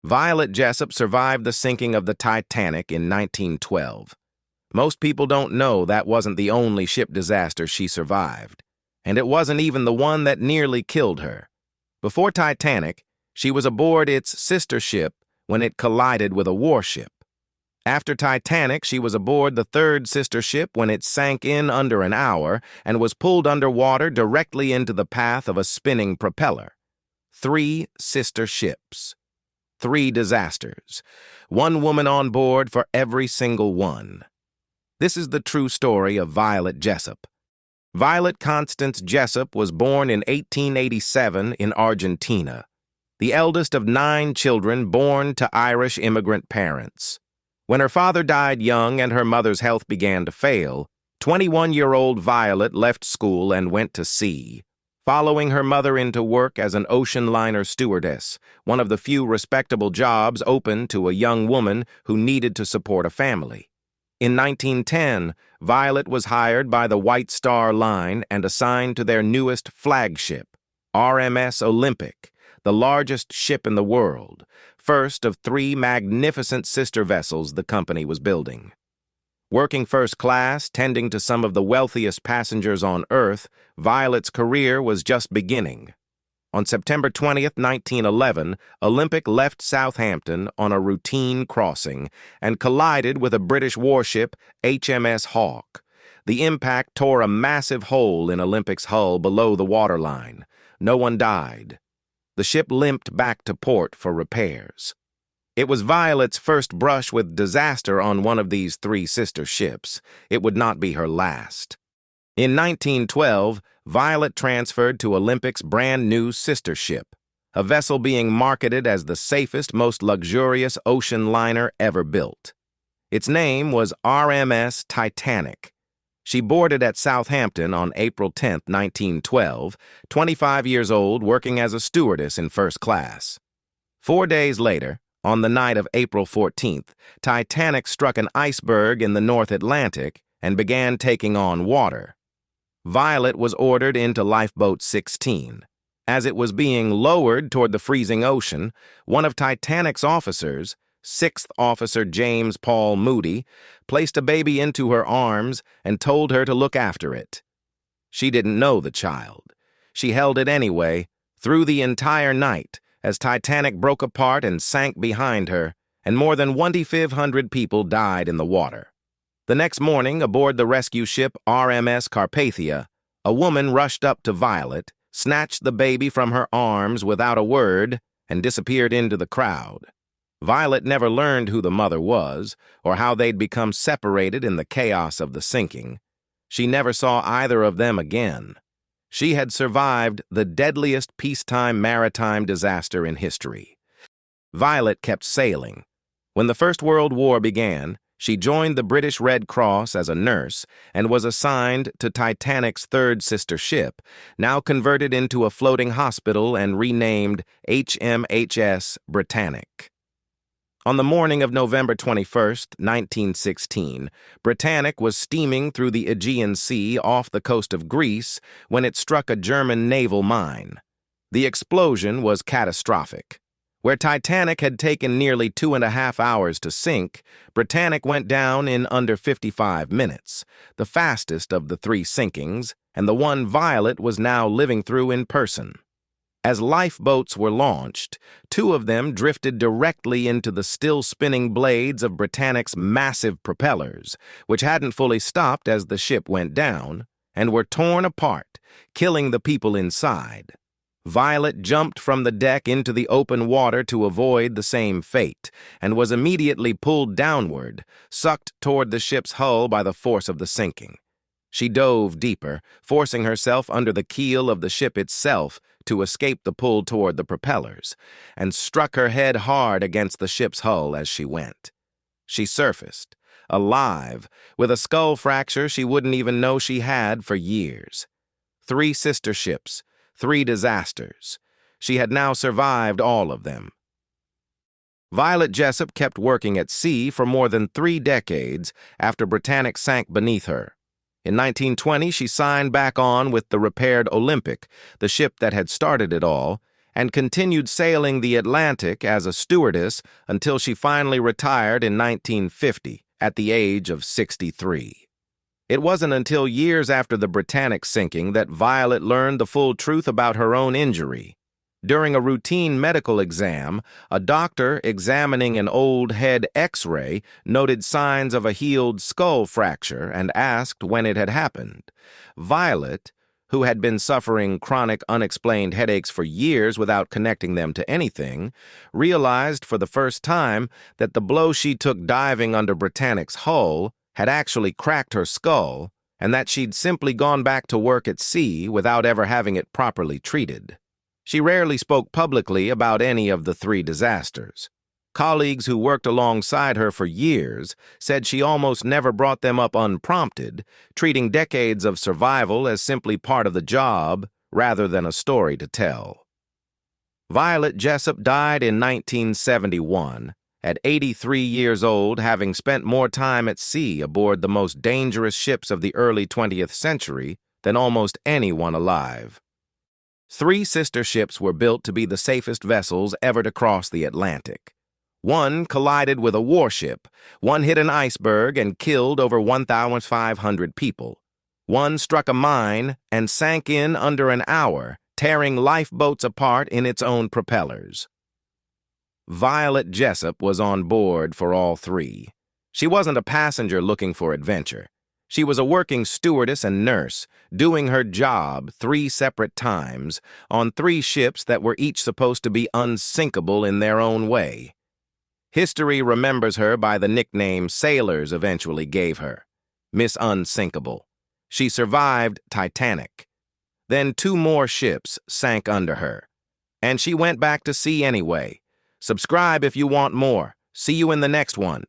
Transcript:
Violet Jessop survived the sinking of the Titanic in 1912. Most people don't know that wasn't the only ship disaster she survived, and it wasn't even the one that nearly killed her. Before Titanic, she was aboard its sister ship when it collided with a warship. After Titanic, she was aboard the third sister ship when it sank in under an hour and was pulled underwater directly into the path of a spinning propeller. 3 sister ships. 3 disasters. 1 woman on board for every single one. This is the true story of Violet Jessop. Violet Constance Jessop was born in 1887 in Argentina, the eldest of 9 children born to Irish immigrant parents. When her father died young and her mother's health began to fail, 21-year-old Violet left school and went to sea, following her mother into work as an ocean liner stewardess, one of the few respectable jobs open to a young woman who needed to support a family. In 1910, Violet was hired by the White Star Line and assigned to their newest flagship, RMS Olympic, the largest ship in the world, first of 3 magnificent sister vessels the company was building. Working first class, tending to some of the wealthiest passengers on Earth, Violet's career was just beginning. On September 20th, 1911, Olympic left Southampton on a routine crossing and collided with a British warship, HMS Hawke. The impact tore a massive hole in Olympic's hull below the waterline. No one died. The ship limped back to port for repairs. It was Violet's first brush with disaster on one of these 3 sister ships. It would not be her last. In 1912, Violet transferred to Olympic's brand-new sister ship, a vessel being marketed as the safest, most luxurious ocean liner ever built. Its name was RMS Titanic. She boarded at Southampton on April 10, 1912, 25 years old, working as a stewardess in first class. 4 days later, on the night of April 14th, Titanic struck an iceberg in the North Atlantic and began taking on water. Violet was ordered into Lifeboat 16. As it was being lowered toward the freezing ocean, one of Titanic's officers, 6th Officer James Paul Moody, placed a baby into her arms and told her to look after it. She didn't know the child. She held it anyway, through the entire night, as Titanic broke apart and sank behind her, and more than 2,500 people died in the water. The next morning, aboard the rescue ship RMS Carpathia, a woman rushed up to Violet, snatched the baby from her arms without a word, and disappeared into the crowd. Violet never learned who the mother was, or how they'd become separated in the chaos of the sinking. She never saw either of them again. She had survived the deadliest peacetime maritime disaster in history. Violet kept sailing. When the First World War began, she joined the British Red Cross as a nurse and was assigned to Titanic's third sister ship, now converted into a floating hospital and renamed HMHS Britannic. On the morning of November 21st, 1916, Britannic was steaming through the Aegean Sea off the coast of Greece when it struck a German naval mine. The explosion was catastrophic. Where Titanic had taken nearly 2.5 hours to sink, Britannic went down in under 55 minutes, the fastest of the 3 sinkings, and the one Violet was now living through in person. As lifeboats were launched, 2 of them drifted directly into the still-spinning blades of Britannic's massive propellers, which hadn't fully stopped as the ship went down, and were torn apart, killing the people inside. Violet jumped from the deck into the open water to avoid the same fate, and was immediately pulled downward, sucked toward the ship's hull by the force of the sinking. She dove deeper, forcing herself under the keel of the ship itself to escape the pull toward the propellers, and struck her head hard against the ship's hull as she went. She surfaced, alive, with a skull fracture she wouldn't even know she had for years. 3 sister ships, 3 disasters. She had now survived all of them. Violet Jessop kept working at sea for more than 3 decades after Britannic sank beneath her. In 1920, she signed back on with the repaired Olympic, the ship that had started it all, and continued sailing the Atlantic as a stewardess until she finally retired in 1950 at the age of 63. It wasn't until years after the Britannic sinking that Violet learned the full truth about her own injury. During a routine medical exam, a doctor examining an old head X-ray noted signs of a healed skull fracture and asked when it had happened. Violet, who had been suffering chronic unexplained headaches for years without connecting them to anything, realized for the first time that the blow she took diving under Britannic's hull had actually cracked her skull, and that she'd simply gone back to work at sea without ever having it properly treated. She rarely spoke publicly about any of the three disasters. Colleagues who worked alongside her for years said she almost never brought them up unprompted, treating decades of survival as simply part of the job rather than a story to tell. Violet Jessop died in 1971, at 83 years old, having spent more time at sea aboard the most dangerous ships of the early 20th century than almost anyone alive. 3 sister ships were built to be the safest vessels ever to cross the Atlantic. One collided with a warship, one hit an iceberg and killed over 1,500 people. One struck a mine and sank in under an hour, tearing lifeboats apart in its own propellers. Violet Jessop was on board for all 3. She wasn't a passenger looking for adventure. She was a working stewardess and nurse, doing her job 3 separate times on 3 ships that were each supposed to be unsinkable in their own way. History remembers her by the nickname sailors eventually gave her, Miss Unsinkable. She survived Titanic. Then 2 more ships sank under her. And she went back to sea anyway. Subscribe if you want more. See you in the next one.